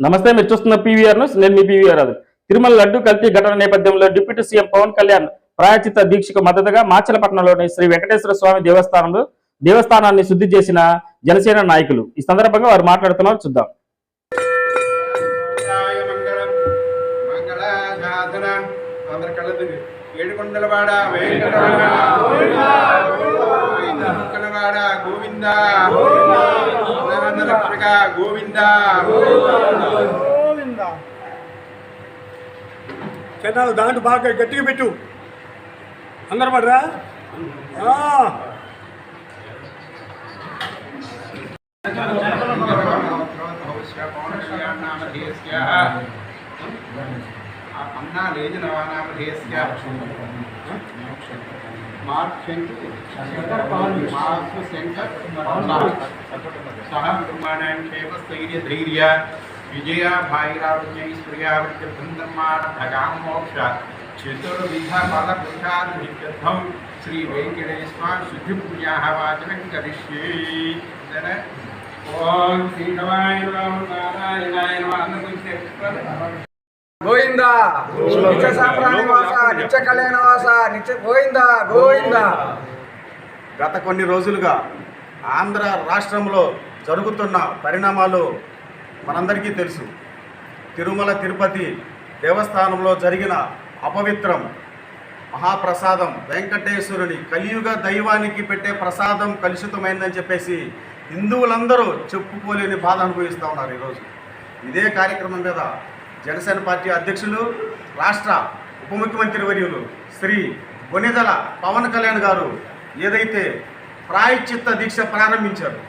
నమస్తే, మీరు చూస్తున్న పీవీఆర్ న్యూస్. నేను మీ పీవీఆర్ రాదు. తిరుమల లడ్డు కల్తీ ఘటన నేపథ్యంలో డిప్యూటీ సీఎం పవన్ కళ్యాణ్ ప్రాయచిత్త దీక్షకు మద్దతుగా మాచలపట్నంలోని శ్రీ వెంకటేశ్వర స్వామి దేవస్థానాన్ని శుద్ధి చేసిన జనసేన నాయకులు. ఈ సందర్భంగా వారు మాట్లాడుతున్నారు, చూద్దాం. చెన్నాలు దాంట్లో బాగా గట్టిగా పెట్టు. అందరు పడరా. విజయ భాయిరాజైశ్వర్యావృత్తిర్మాణ చతుర్విధ ఫలపురుషార్థం శ్రీ వెంకటేశ్వర శుద్ధి పుణ్యాహ వాచనం కరిష్యే. ఓం శ్రీరవాయ నారాయణాయ గోవింద నిత్య సాంప్రాణివాస నిత్య కళ్యాణవాస నిత్య గోవింద గోవింద. గత కొన్ని రోజులుగా ఆంధ్ర రాష్ట్రంలో జరుగుతున్న పరిణామాలు మనందరికీ తెలుసు. తిరుమల తిరుపతి దేవస్థానంలో జరిగిన అపవిత్రం మహాప్రసాదం వెంకటేశ్వరుని కలియుగ దైవానికి పెట్టే ప్రసాదం కలుషితమైందని చెప్పేసి హిందువులందరూ చెప్పుకోలేని బాధ అనుభవిస్తూ ఉన్నారు. ఈరోజు ఇదే కార్యక్రమం మీద జనసేన పార్టీ అధ్యక్షులు, రాష్ట్ర ఉప ముఖ్యమంత్రి వర్యులు శ్రీ కొనిదెల పవన్ కళ్యాణ్ గారు ఏదైతే ప్రాయశ్చిత్త దీక్ష ప్రారంభించారు,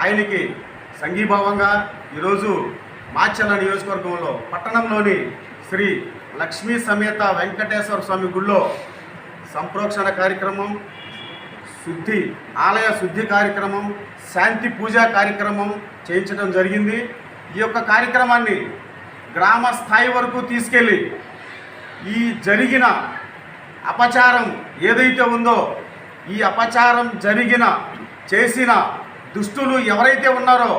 ఆయనకి సంఘీభావంగా ఈరోజు మాచర్ల నియోజకవర్గంలో పట్టణంలోని శ్రీ లక్ష్మీ సమేత వెంకటేశ్వర స్వామి గుళ్ళో సంప్రోక్షణ కార్యక్రమం, ఆలయ శుద్ధి కార్యక్రమం, శాంతి పూజా కార్యక్రమం చేయించడం జరిగింది. ఈ యొక్క కార్యక్రమాన్ని గ్రామ స్థాయి వరకు తీసుకెళ్ళి ఈ జరిగిన అపచారం ఏదైతే ఉందో, ఈ అపచారం చేసిన దుష్టులు ఎవరైతే ఉన్నారో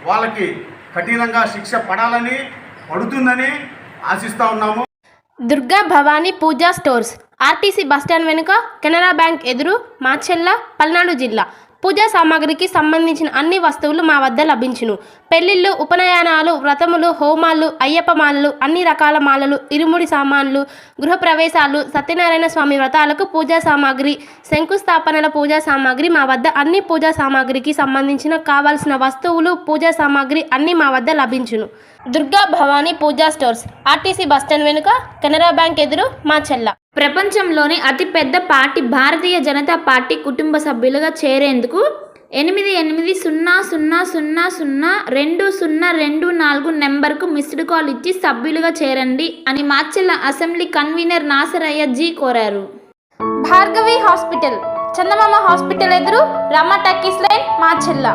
వాళ్ళకి కఠినంగా శిక్ష పడుతుందని ఆశిస్తూ ఉన్నాము. దుర్గా భవానీ పూజా స్టోర్స్, ఆర్టీసీ బస్టాండ్ వెనుక, కెనరా బ్యాంక్ ఎదురు, మాచెల్ల, పల్నాడు జిల్లా. పూజా సామాగ్రికి సంబంధించిన అన్ని వస్తువులు మా వద్ద లభించును. పెళ్లిళ్ళు, ఉపనయనాలు, వ్రతములు, హోమాలు, అయ్యప్ప మాలలు, అన్ని రకాల మాలలు, ఇరుముడి సామాన్లు, గృహప్రవేశాలు, సత్యనారాయణ స్వామి వ్రతాలకు పూజా సామాగ్రి, శంకుస్థాపనల పూజా సామాగ్రి మా వద్ద అన్ని పూజా సామాగ్రికి సంబంధించిన కావాల్సిన వస్తువులు, పూజా సామాగ్రి అన్ని మా వద్ద లభించును. దుర్గా భవానీ పూజా స్టోర్స్, ఆర్టీసీ బస్టాండ్ వెనుక, కెనరా బ్యాంక్ ఎదురు, మాచెల్ల. ప్రపంచంలోని అతిపెద్ద పార్టీ భారతీయ జనతా పార్టీ కుటుంబ సభ్యులుగా చేరేందుకు 8800002024 నెంబర్కు మిస్డ్ కాల్ ఇచ్చి సభ్యులుగా చేరండి అని మాచెల్ల అసెంబ్లీ కన్వీనర్ నాసరయ్య జీ కోరారు. భార్గవి హాస్పిటల్, చందమామ హాస్పిటల్ ఎదురు, Rama talkies line, Macherla.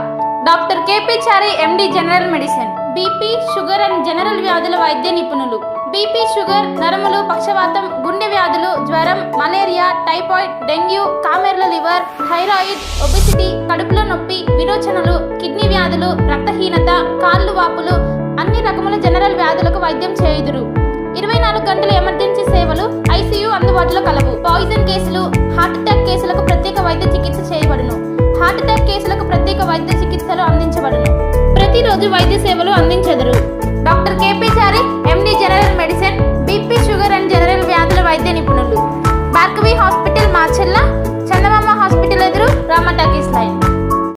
Doctor KP Chari MD general medicine, BP, sugar and general వ్యాధుల వైద్య నిపుణులు. బీపీ, షుగర్, నరములు, పక్షవాతం, గుండె వ్యాధులు, జ్వరం, మలేరియా, టైఫాయిడ్, డెంగ్యూ, కామెర్ల లివర్, థైరాయిడ్, ఒబెసిటీ, కడుపులో నొప్పి, విరోచనలు, కిడ్నీ వ్యాధులు, రక్తహీనత, కాళ్ళు వాపులు, అన్ని రకముల జనరల్ వ్యాధులకు వైద్యం చేయుదురు. 24 గంటల ఎమర్జెన్సీ సేవలు, ఐసీయూ అందుబాటులో కలవు. పాయిజన్ కేసులు, హార్ట్ అటాక్ కేసులకు ప్రత్యేక వైద్య చికిత్స చేయబడును. హార్ట్ అటాక్ కేసులకు ప్రత్యేక వైద్య చికిత్సలు అందించబడును. ప్రతిరోజు వైద్య సేవలు అందించెదరు. Doctor KP